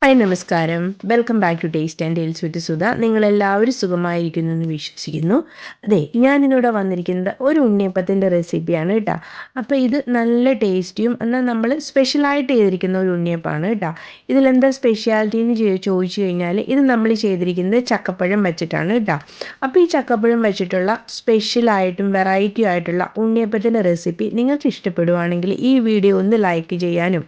Hi നമസ്കാരം. Welcome back to Taste and Tales with Sudha. നിങ്ങളെല്ലാവരും സുഖമായിരിക്കുന്നു എന്ന് വിശ്വസിക്കുന്നു. അതെ, ഞാനിന്നിവിടെ വന്നിരിക്കുന്നത് ഒരു ഉണ്ണിയപ്പത്തിൻ്റെ റെസിപ്പിയാണ് കേട്ടോ. അപ്പോൾ ഇത് നല്ല ടേസ്റ്റിയും എന്നാൽ നമ്മൾ സ്പെഷ്യലായിട്ട് ചെയ്തിരിക്കുന്ന ഒരു ഉണ്ണിയപ്പമാണ് കേട്ടോ. ഇതിലെന്താ സ്പെഷ്യാലിറ്റി എന്ന് ചോദിച്ചു കഴിഞ്ഞാൽ ഇത് നമ്മൾ ചെയ്തിരിക്കുന്നത് ചക്കപ്പഴം വെച്ചിട്ടാണ് കേട്ടോ. അപ്പോൾ ഈ ചക്കപ്പഴം വെച്ചിട്ടുള്ള സ്പെഷ്യലായിട്ടും വെറൈറ്റി ആയിട്ടുള്ള ഉണ്ണിയപ്പത്തിൻ്റെ റെസിപ്പി നിങ്ങൾക്ക് ഇഷ്ടപ്പെടുവാണെങ്കിൽ ഈ വീഡിയോ ഒന്ന് ലൈക്ക് ചെയ്യാനും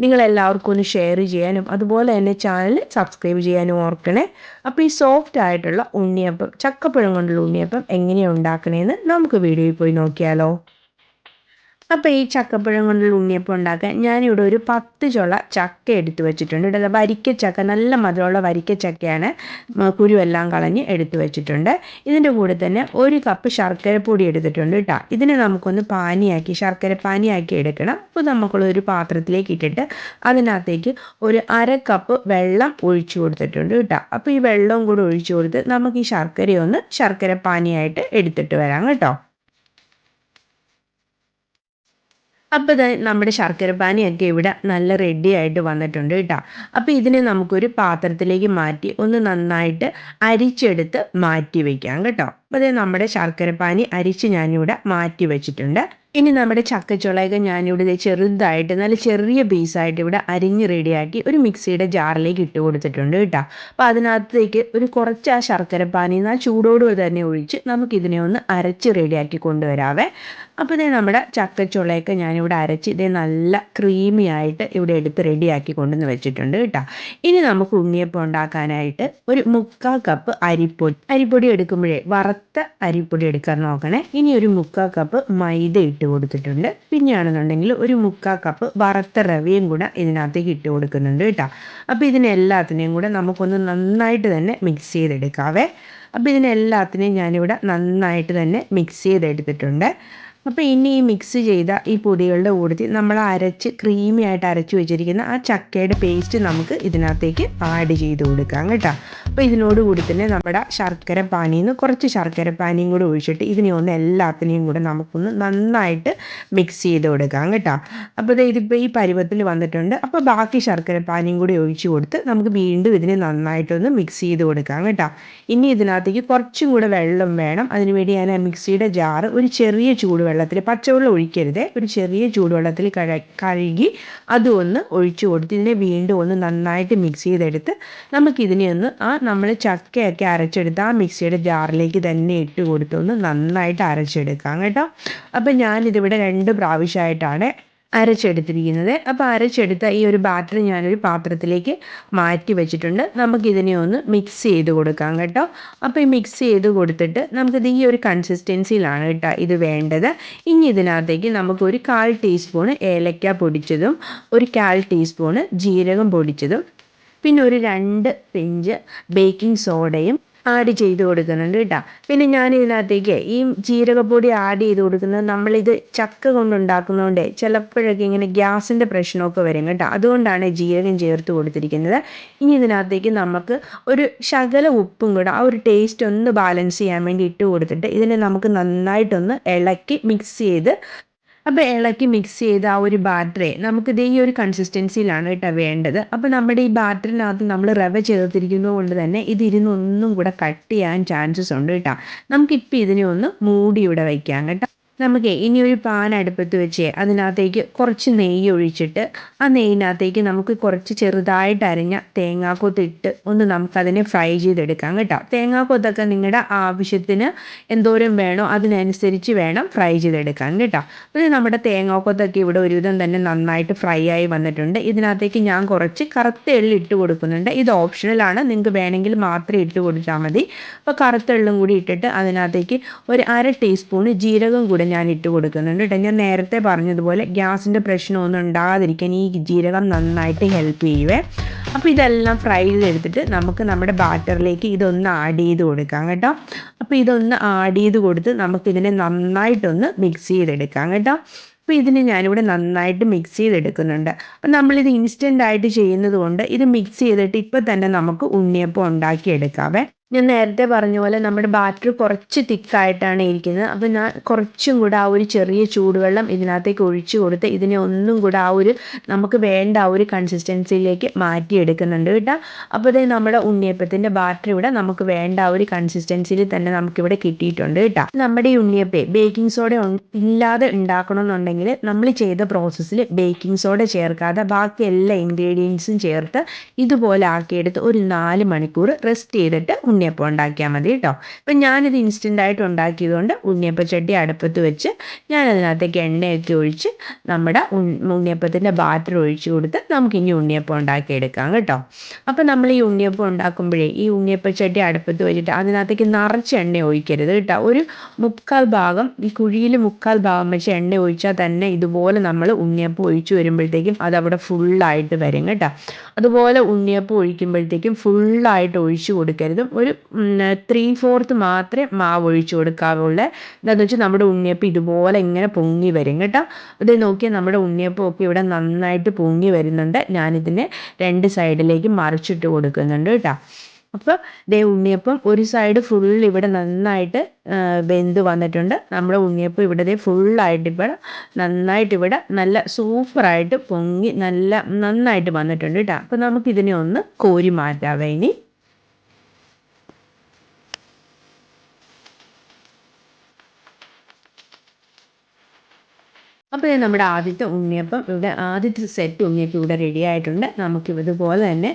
നിങ്ങളെല്ലാവർക്കും ഒന്ന് ഷെയർ ചെയ്യാനും അതുപോലെ തന്നെ ചാനൽ സബ്സ്ക്രൈബ് ചെയ്യാനും ഓർക്കണേ. അപ്പോൾ ഈ സോഫ്റ്റ് ആയിട്ടുള്ള ഉണ്ണിയപ്പം, ചക്കപ്പഴം കൊണ്ടുള്ള ഉണ്ണിയപ്പം എങ്ങനെയാണ് ഉണ്ടാക്കണേന്ന് നമുക്ക് വീഡിയോയിൽ പോയി നോക്കിയാലോ. അപ്പോൾ ഈ ചക്കപ്പഴം കൊണ്ടുള്ള ഉണ്ണിയപ്പം ഉണ്ടാക്കാൻ ഞാനിവിടെ ഒരു 10 ചുള ചക്ക എടുത്തു വെച്ചിട്ടുണ്ട്. ഇവിടെ വരിക്കച്ചക്ക, നല്ല മധുരമുള്ള വരിക്കച്ചക്കയാണ്. കുരുവെല്ലാം കളഞ്ഞ് എടുത്തു വെച്ചിട്ടുണ്ട്. ഇതിൻ്റെ കൂടെ തന്നെ 1 കപ്പ് ശർക്കരപ്പൊടി എടുത്തിട്ടുണ്ട് കേട്ടോ. ഇതിനെ നമുക്കൊന്ന് പാനിയാക്കി, ശർക്കര പാനിയാക്കി എടുക്കണം. അപ്പോൾ നമുക്കുള്ളൊരു പാത്രത്തിലേക്ക് ഇട്ടിട്ട് അതിനകത്തേക്ക് ഒരു 1/2 കപ്പ് വെള്ളം ഒഴിച്ചു കൊടുത്തിട്ടുണ്ട് കേട്ടോ. അപ്പോൾ ഈ വെള്ളവും കൂടി ഒഴിച്ചു കൊടുത്ത് നമുക്ക് ഈ ശർക്കരയൊന്ന് ശർക്കര പാനിയായിട്ട് എടുത്തിട്ട് വരാം കേട്ടോ. അപ്പോൾ നമ്മുടെ ശർക്കര പാനിയൊക്കെ ഇവിടെ നല്ല റെഡി ആയിട്ട് വന്നിട്ടുണ്ട് കേട്ടോ. അപ്പോൾ ഇതിനെ നമുക്കൊരു പാത്രത്തിലേക്ക് മാറ്റി ഒന്ന് നന്നായിട്ട് അരിച്ചെടുത്ത് മാറ്റി വയ്ക്കാം കേട്ടോ. അപ്പോൾ നമ്മുടെ ശർക്കര പാനി അരിച്ച് ഞാനിവിടെ മാറ്റി വെച്ചിട്ടുണ്ട്. ഇനി നമ്മുടെ ചക്കച്ചുളയൊക്കെ ഞാനിവിടെ ചെറുതായിട്ട് നല്ല ചെറിയ പീസായിട്ട് ഇവിടെ അരിഞ്ഞ് റെഡിയാക്കി ഒരു മിക്സിയുടെ ജാറിലേക്ക് ഇട്ട് കൊടുത്തിട്ടുണ്ട് കേട്ടോ. അപ്പോൾ അതിനകത്തേക്ക് ഒരു കുറച്ച് ആ ശർക്കര പാനി ആ ചൂടോട് തന്നെ ഒഴിച്ച് നമുക്കിതിനെ ഒന്ന് അരച്ച് റെഡിയാക്കി കൊണ്ടുവരാവേ. അപ്പോൾ നമ്മുടെ ചക്കച്ചുളയൊക്കെ ഞാനിവിടെ അരച്ച് ഇതേ നല്ല ക്രീമി ആയിട്ട് ഇവിടെ എടുത്ത് റെഡിയാക്കി കൊണ്ടുവന്ന് വെച്ചിട്ടുണ്ട് കേട്ടോ. ഇനി നമുക്ക് ഉണ്ണിയപ്പം ഉണ്ടാക്കാനായിട്ട് ഒരു 3/4 കപ്പ് അരിപ്പൊടി എടുക്കുമ്പോഴേ വറുത്ത അരിപ്പൊടി എടുക്കാൻ നോക്കണേ. ഇനി ഒരു 3/4 കപ്പ് മൈദ ഇട്ട് കൊടുത്തിട്ടുണ്ട്. പിന്നെയാണെന്നുണ്ടെങ്കിൽ ഒരു 3/4 കപ്പ് വറുത്ത റവയും കൂടെ ഇതിനകത്തേക്ക് ഇട്ട് കൊടുക്കുന്നുണ്ട് കേട്ടോ. അപ്പോൾ ഇതിനെല്ലാത്തിനെയും കൂടെ നമുക്കൊന്ന് നന്നായിട്ട് തന്നെ മിക്സ് ചെയ്തെടുക്കാവേ. അപ്പോൾ ഇതിനെല്ലാത്തിനെയും ഞാനിവിടെ നന്നായിട്ട് തന്നെ മിക്സ് ചെയ്തെടുത്തിട്ടുണ്ട്. അപ്പോൾ ഇനി ഈ മിക്സ് ചെയ്ത ഈ പൊടികളുടെ കൂട്ടത്തിൽ നമ്മൾ ക്രീമി ആയിട്ട് അരച്ച് വെച്ചിരിക്കുന്ന ആ ചക്കയുടെ പേസ്റ്റ് നമുക്ക് ഇതിനകത്തേക്ക് ആഡ് ചെയ്ത് കൊടുക്കാം കേട്ടോ. അപ്പോൾ ഇതിനോട് കൂടി തന്നെ നമ്മുടെ ശർക്കര പാനിയിൽ നിന്ന് കുറച്ച് ശർക്കര പാനിയും കൂടി ഒഴിച്ചിട്ട് ഇതിനെ ഒന്ന് എല്ലാത്തിനെയും കൂടെ നമുക്കൊന്ന് നന്നായിട്ട് മിക്സ് ചെയ്ത് കൊടുക്കാം കേട്ടോ. അപ്പോൾ ഇതിപ്പോൾ ഈ പരുവത്തിൽ വന്നിട്ടുണ്ട്. അപ്പോൾ ബാക്കി ശർക്കര പാനിയും കൂടി ഒഴിച്ച് കൊടുത്ത് നമുക്ക് വീണ്ടും ഇതിനെ നന്നായിട്ടൊന്ന് മിക്സ് ചെയ്ത് കൊടുക്കാം കേട്ടോ. ഇനി ഇതിനകത്തേക്ക് കുറച്ചും കൂടെ വെള്ളം വേണം. അതിനുവേണ്ടി ഞാൻ ആ മിക്സിയുടെ ജാറ് ഒരു ചെറിയ ചൂടുവെള്ളത്തിൽ, പച്ചവെള്ളം ഒഴിക്കരുത്, ഒരു ചെറിയ ചൂടുവെള്ളത്തിൽ കഴുകി അതും ഒന്ന് ഒഴിച്ചു കൊടുത്ത് ഇതിനെ വീണ്ടും ഒന്ന് നന്നായിട്ട് മിക്സ് ചെയ്തെടുത്ത് നമുക്കിതിനെ ഒന്ന് നമ്മൾ ചക്കയൊക്കെ അരച്ചെടുത്ത് ആ മിക്സിയുടെ ജാറിലേക്ക് തന്നെ ഇട്ട് കൊടുത്തൊന്ന് നന്നായിട്ട് അരച്ചെടുക്കാം കേട്ടോ. അപ്പം ഞാനിതിവിടെ 2 പ്രാവശ്യമായിട്ടാണ് അരച്ചെടുത്തിരിക്കുന്നത്. അപ്പോൾ അരച്ചെടുത്ത ഈ ഒരു ബാറ്റർ ഞാനൊരു പാത്രത്തിലേക്ക് മാറ്റി വെച്ചിട്ടുണ്ട്. നമുക്കിതിനെ ഒന്ന് മിക്സ് ചെയ്ത് കൊടുക്കാം കേട്ടോ. അപ്പോൾ ഈ മിക്സ് ചെയ്ത് കൊടുത്തിട്ട് നമുക്കിത് ഈ ഒരു കൺസിസ്റ്റൻസിയിലാണ് കേട്ടോ ഇത് വേണ്ടത്. ഇനി ഇതിനകത്തേക്ക് നമുക്കൊരു 1/4 ടീസ്പൂണ് ഏലക്ക പൊടിച്ചതും ഒരു 1/4 ടീസ്പൂണ് ജീരകം പൊടിച്ചതും പിന്നെ ഒരു 2 പിഞ്ച് ബേക്കിംഗ് സോഡയും ആഡ് ചെയ്ത് കൊടുക്കുന്നുണ്ട് കേട്ടോ. പിന്നെ ഞാൻ ഇതിനകത്തേക്ക് ഈ ജീരകപ്പൊടി ആഡ് ചെയ്ത് കൊടുക്കുന്നത് നമ്മളിത് ചക്ക കൊണ്ടുണ്ടാക്കുന്നതുകൊണ്ട് ചിലപ്പോഴൊക്കെ ഇങ്ങനെ ഗ്യാസിൻ്റെ പ്രശ്നമൊക്കെ വരും കേട്ടോ. അതുകൊണ്ടാണ് ജീരകം ചേർത്ത് കൊടുത്തിരിക്കുന്നത്. ഇനി ഇതിനകത്തേക്ക് നമുക്ക് ഒരു ശകല ഉപ്പും കൂടെ ആ ഒരു ടേസ്റ്റ് ഒന്ന് ബാലൻസ് ചെയ്യാൻ വേണ്ടി ഇട്ട് കൊടുത്തിട്ട് ഇതിനെ നമുക്ക് നന്നായിട്ടൊന്ന് ഇളക്കി മിക്സ് ചെയ്ത്, അപ്പോൾ ഇളക്കി മിക്സ് ചെയ്ത് ആ ഒരു ബാറ്ററെ നമുക്കിത് ഈ ഒരു കൺസിസ്റ്റൻസിയിലാണ് കേട്ടോ വേണ്ടത്. അപ്പോൾ നമ്മുടെ ഈ ബാറ്ററിനകത്ത് നമ്മൾ റവ ചേർത്തിരിക്കുന്നത് കൊണ്ട് തന്നെ ഇതിരുന്നൊന്നും കൂടെ കട്ട് ചെയ്യാൻ ചാൻസസ് ഉണ്ട് കേട്ടോ. നമുക്കിപ്പോൾ ഇതിനെ ഒന്ന് മൂടി ഇവിടെ വയ്ക്കാം കേട്ടോ. നമുക്ക് ഇനി ഒരു പാൻ അടുപ്പത്ത് വെച്ച് അതിനകത്തേക്ക് കുറച്ച് നെയ്യ് ഒഴിച്ചിട്ട് ആ നെയ്യിനകത്തേക്ക് നമുക്ക് കുറച്ച് ചെറുതായിട്ട് അരിഞ്ഞ തേങ്ങാക്കൊത്തിട്ട് ഒന്ന് നമുക്കതിനെ ഫ്രൈ ചെയ്തെടുക്കാം കേട്ടോ. തേങ്ങാക്കൊത്തൊക്കെ നിങ്ങളുടെ ആവശ്യത്തിന് എന്തോരം വേണോ അതിനനുസരിച്ച് വേണം ഫ്രൈ ചെയ്തെടുക്കാൻ കേട്ടോ. അപ്പോൾ നമ്മുടെ തേങ്ങാക്കൊത്തൊക്കെ ഇവിടെ ഒരുവിധം തന്നെ നന്നായിട്ട് ഫ്രൈ ആയി വന്നിട്ടുണ്ട്. ഇതിനകത്തേക്ക് ഞാൻ കുറച്ച് കറുത്ത എള്ള് ഇട്ട് കൊടുക്കുന്നുണ്ട്. ഇത് ഓപ്ഷണലാണ്, നിങ്ങൾക്ക് വേണമെങ്കിൽ മാത്രം ഇട്ട് കൊടുത്താൽ മതി. അപ്പോൾ കറുത്ത എള്ളും കൂടി ഇട്ടിട്ട് അതിനകത്തേക്ക് ഒരു 1/2 ടീസ്പൂണ് ജീരകം കൂടെ ഞാൻ ഇട്ട് കൊടുക്കുന്നുണ്ട് കേട്ടോ. ഞാൻ നേരത്തെ പറഞ്ഞതുപോലെ ഗ്യാസിൻ്റെ പ്രശ്നമൊന്നും ഉണ്ടാകാതിരിക്കാൻ ഈ ജീരകം നന്നായിട്ട് ഹെൽപ്പ് ചെയ്യുവേ. അപ്പോൾ ഇതെല്ലാം ഫ്രൈ ചെയ്തെടുത്തിട്ട് നമുക്ക് നമ്മുടെ ബാറ്ററിലേക്ക് ഇതൊന്ന് ആഡ് ചെയ്ത് കൊടുക്കാം കേട്ടോ. അപ്പോൾ ഇതൊന്ന് ആഡ് ചെയ്ത് കൊടുത്ത് നമുക്കിതിനെ നന്നായിട്ടൊന്ന് മിക്സ് ചെയ്തെടുക്കാം കേട്ടോ. അപ്പോൾ ഇതിന് ഞാനിവിടെ നന്നായിട്ട് മിക്സ് ചെയ്തെടുക്കുന്നുണ്ട്. അപ്പം നമ്മളിത് ഇൻസ്റ്റൻ്റ് ആയിട്ട് ചെയ്യുന്നത് കൊണ്ട് ഇത് മിക്സ് ചെയ്തിട്ട് ഇപ്പോൾ തന്നെ നമുക്ക് ഉണ്ണിയപ്പം ഉണ്ടാക്കിയെടുക്കാവേ. ഞാൻ നേരത്തെ പറഞ്ഞ പോലെ നമ്മുടെ ബാറ്റർ കുറച്ച് തിക്കായിട്ടാണ് ഇരിക്കുന്നത്. അപ്പോൾ ഞാൻ കുറച്ചും കൂടെ ആ ഒരു ചെറിയ ചൂടുവെള്ളം ഇതിനകത്തേക്ക് ഒഴിച്ച് കൊടുത്ത് ഇതിനെ ഒന്നും കൂടെ ആ ഒരു നമുക്ക് വേണ്ട ആ ഒരു കൺസിസ്റ്റൻസിയിലേക്ക് മാറ്റിയെടുക്കുന്നുണ്ട് കേട്ടോ. അപ്പോൾ ഇത് നമ്മുടെ ഉണ്ണിയപ്പത്തിൻ്റെ ബാറ്റർ ഇവിടെ നമുക്ക് വേണ്ട ആ ഒരു കൺസിസ്റ്റൻസിയിൽ തന്നെ നമുക്കിവിടെ കിട്ടിയിട്ടുണ്ട് കേട്ടോ. നമ്മുടെ ഈ ഉണ്ണിയപ്പേ ബേക്കിംഗ് സോഡ ഇല്ലാതെ ഉണ്ടാക്കണമെന്നുണ്ടെങ്കിൽ നമ്മൾ ചെയ്ത പ്രോസസ്സിൽ ബേക്കിംഗ് സോഡ ചേർക്കാതെ ബാക്കി എല്ലാ ഇൻഗ്രീഡിയൻസും ചേർത്ത് ഇതുപോലെ ആക്കിയെടുത്ത് ഒരു 4 മണിക്കൂർ റെസ്റ്റ് ചെയ്തിട്ട് ഉണ്ണിയപ്പം ഉണ്ടാക്കിയാൽ മതി കേട്ടോ. ഇപ്പം ഞാനിത് ഇൻസ്റ്റൻ്റായിട്ട് ഉണ്ടാക്കിയതുകൊണ്ട് ഉണ്ണിയപ്പച്ചട്ടി അടുപ്പത്ത് വെച്ച് ഞാനതിനകത്തേക്ക് എണ്ണയൊക്കെ ഒഴിച്ച് നമ്മുടെ ഉണ്ണിയപ്പത്തിൻ്റെ ബാറ്റർ ഒഴിച്ച് കൊടുത്ത് നമുക്കിനി ഉണ്ണിയപ്പം ഉണ്ടാക്കിയെടുക്കാം കേട്ടോ. അപ്പം നമ്മൾ ഈ ഉണ്ണിയപ്പം ഉണ്ടാക്കുമ്പോഴേ ഈ ഉണ്ണിയപ്പച്ചട്ടി അടുപ്പത്ത് വെച്ചിട്ട് അതിനകത്തേക്ക് നിറച്ച് എണ്ണ ഒഴിക്കരുത് കേട്ടോ. ഒരു 3/4 ഭാഗം ഈ കുഴിയിൽ 3/4 ഭാഗം വെച്ച് എണ്ണ ഒഴിച്ചാൽ തന്നെ ഇതുപോലെ നമ്മൾ ഉണ്ണിയപ്പം ഒഴിച്ച് വരുമ്പോഴത്തേക്കും അതവിടെ ഫുള്ളായിട്ട് വരും കേട്ടോ. അതുപോലെ ഉണ്ണിയപ്പം ഒഴിക്കുമ്പോഴത്തേക്കും ഫുള്ളായിട്ട് ഒഴിച്ച് കൊടുക്കരുത്. ഒരു 3/4 മാത്രമേ മാവ് ഒഴിച്ച് കൊടുക്കാവുള്ളൂ. എന്താണെന്ന് വെച്ചാൽ നമ്മുടെ ഉണ്ണിയപ്പം ഇതുപോലെ ഇങ്ങനെ പൊങ്ങി വരും കേട്ടോ. ഇത് നോക്കിയാൽ നമ്മുടെ ഉണ്ണിയപ്പം ഒക്കെ ഇവിടെ നന്നായിട്ട് പൊങ്ങി വരുന്നുണ്ട്. ഞാനിതിനെ 2 സൈഡിലേക്ക് മറിച്ചിട്ട് കൊടുക്കുന്നുണ്ട് കേട്ടോ. അപ്പോൾ ദേ ഉണ്ണിയപ്പം ഒരു സൈഡ് ഫുൾ ഇവിടെ നന്നായിട്ട് വെന്ത് വന്നിട്ടുണ്ട്. നമ്മുടെ ഉണ്ണിയപ്പം ഇവിടെ ദേ ഫുള്ളായിട്ട് ഇവിടെ നന്നായിട്ട് ഇവിടെ നല്ല സൂപ്പറായിട്ട് പൊങ്ങി നന്നായിട്ട് വന്നിട്ടുണ്ട് കേട്ടോ. അപ്പോൾ നമുക്കിതിനെ ഒന്ന് കോരി മാറ്റാവേ ഇനി. അപ്പോൾ ഇത് നമ്മുടെ ആദ്യത്തെ ഉണ്ണിയപ്പം ഇവിടെ ആദ്യത്തെ സെറ്റ് ഉണ്ണിയപ്പം ഇവിടെ റെഡി ആയിട്ടുണ്ട്. നമുക്കിതുപോലെ തന്നെ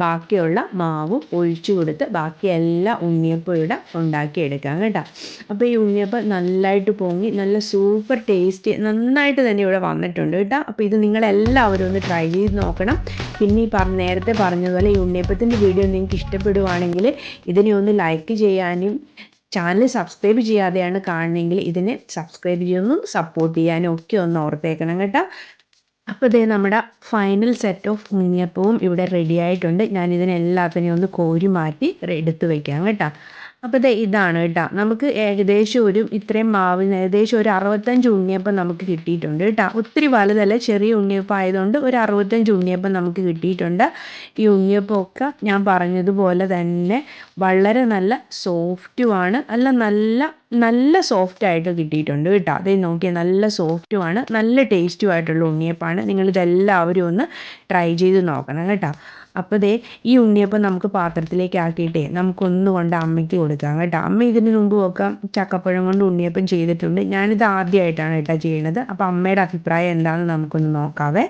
ബാക്കിയുള്ള മാവും ഒഴിച്ചു കൊടുത്ത് ബാക്കി എല്ലാ ഉണ്ണിയപ്പം ഇവിടെ ഉണ്ടാക്കിയെടുക്കാം കേട്ടോ. അപ്പോൾ ഈ ഉണ്ണിയപ്പം നല്ലതായിട്ട് പൊങ്ങി നല്ല സൂപ്പർ ടേസ്റ്റി നന്നായിട്ട് തന്നെ ഇവിടെ വന്നിട്ടുണ്ട് കേട്ടോ. അപ്പോൾ ഇത് നിങ്ങളെല്ലാവരും ഒന്ന് ട്രൈ ചെയ്ത് നോക്കണം. പിന്നെ നേരത്തെ പറഞ്ഞതുപോലെ ഈ ഉണ്ണിയപ്പത്തിൻ്റെ വീഡിയോ നിങ്ങൾക്ക് ഇഷ്ടപ്പെടുവാണെങ്കിൽ ഇതിനെ ഒന്ന് ലൈക്ക് ചെയ്യാനും ചാനൽ സബ്സ്ക്രൈബ് ചെയ്യാതെയാണ് കാണുന്നതെങ്കിൽ ഇതിനെ സബ്സ്ക്രൈബ് ചെയ്യാനും സപ്പോർട്ട് ചെയ്യാനും ഒക്കെ ഒന്ന് ഓർത്തേക്കണം കേട്ടോ. അപ്പോൾ ഇതേ നമ്മുടെ ഫൈനൽ സെറ്റ് ഓഫ് ഉണ്ണിയപ്പവും ഇവിടെ റെഡി ആയിട്ടുണ്ട്. ഞാനിതിനെല്ലാത്തിനെയും ഒന്ന് കോരി മാറ്റി എടുത്ത് വയ്ക്കാം കേട്ടോ. അപ്പോൾ ഇതാണ് കേട്ടോ. നമുക്ക് ഏകദേശം ഇത്രയും മാവിന് ഏകദേശം ഒരു 65 ഉണ്ണിയപ്പം നമുക്ക് കിട്ടിയിട്ടുണ്ട് കേട്ടോ. ഒത്തിരി വലുതല്ല, ചെറിയ ഉണ്ണിയപ്പം ആയതുകൊണ്ട് ഒരു 65 ഉണ്ണിയപ്പം നമുക്ക് കിട്ടിയിട്ടുണ്ട്. ഈ ഉണ്ണിയപ്പമൊക്കെ ഞാൻ പറഞ്ഞതുപോലെ തന്നെ വളരെ നല്ല സോഫ്റ്റുമാണ്. നല്ല സോഫ്റ്റായിട്ട് കിട്ടിയിട്ടുണ്ട് കേട്ടോ. അതേ നോക്കിയാൽ നല്ല സോഫ്റ്റുമാണ്, നല്ല ടേസ്റ്റുമായിട്ടുള്ള ഉണ്ണിയപ്പമാണ്. നിങ്ങളിതെല്ലാവരും ഒന്ന് ട്രൈ ചെയ്ത് നോക്കണം കേട്ടോ. അപ്പോൾ ഈ ഉണ്ണിയപ്പം നമുക്ക് പാത്രത്തിലേക്ക് ആക്കിയിട്ടേ നമുക്കൊന്ന് കൊണ്ട് അമ്മയ്ക്ക് കൊടുക്കാം കേട്ടോ. അമ്മ ഇതിന് മുമ്പുമൊക്കെ ചക്കപ്പഴം കൊണ്ട് ഉണ്ണിയപ്പം ചെയ്തിട്ടുണ്ട്. ഞാനിത് ആദ്യമായിട്ടാണ് കേട്ടോ ചെയ്യുന്നത്. അപ്പോൾ അമ്മയുടെ അഭിപ്രായം എന്താണെന്ന് നമുക്കൊന്ന് നോക്കാവേ.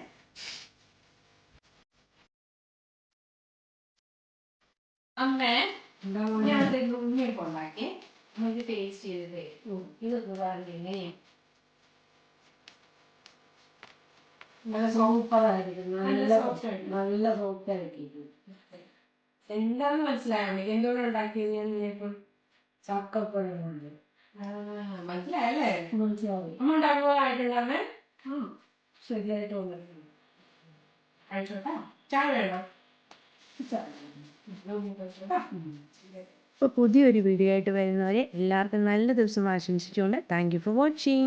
അമ്മേ, ഞാൻ ഉണ്ണിയപ്പം ഉണ്ടാക്കി നമുക്ക് ടേസ്റ്റ് ചെയ്തതേ ഇതൊക്കെ എങ്ങനെയാണ് നല്ല സൂപ്പറായിരിക്കും. നല്ല സോഫ്റ്റായിരിക്കും. എന്താന്ന് മനസ്സിലായോ? എന്തുകൊണ്ട് ഉണ്ടാക്കിയത് ഞാൻ ഉണ്ണിയപ്പം? ചക്കപ്പഴം കൊണ്ട്. മനസ്സിലായല്ലേ? മനസ്സിലായി. അമ്മ ഉണ്ടാക്കുമ്പോൾ ആയിട്ടുള്ളമ്മേ ശരിയായിട്ട് വന്നിട്ടുണ്ട്. കഴിച്ചോട്ടാ. ചായ വേണം. അപ്പോൾ പുതിയൊരു വീഡിയോ ആയിട്ട് വരുന്നവരെ എല്ലാവർക്കും നല്ല ദിവസം ആശംസിച്ചുകൊണ്ട് താങ്ക് യു ഫോർ വാച്ചിങ്.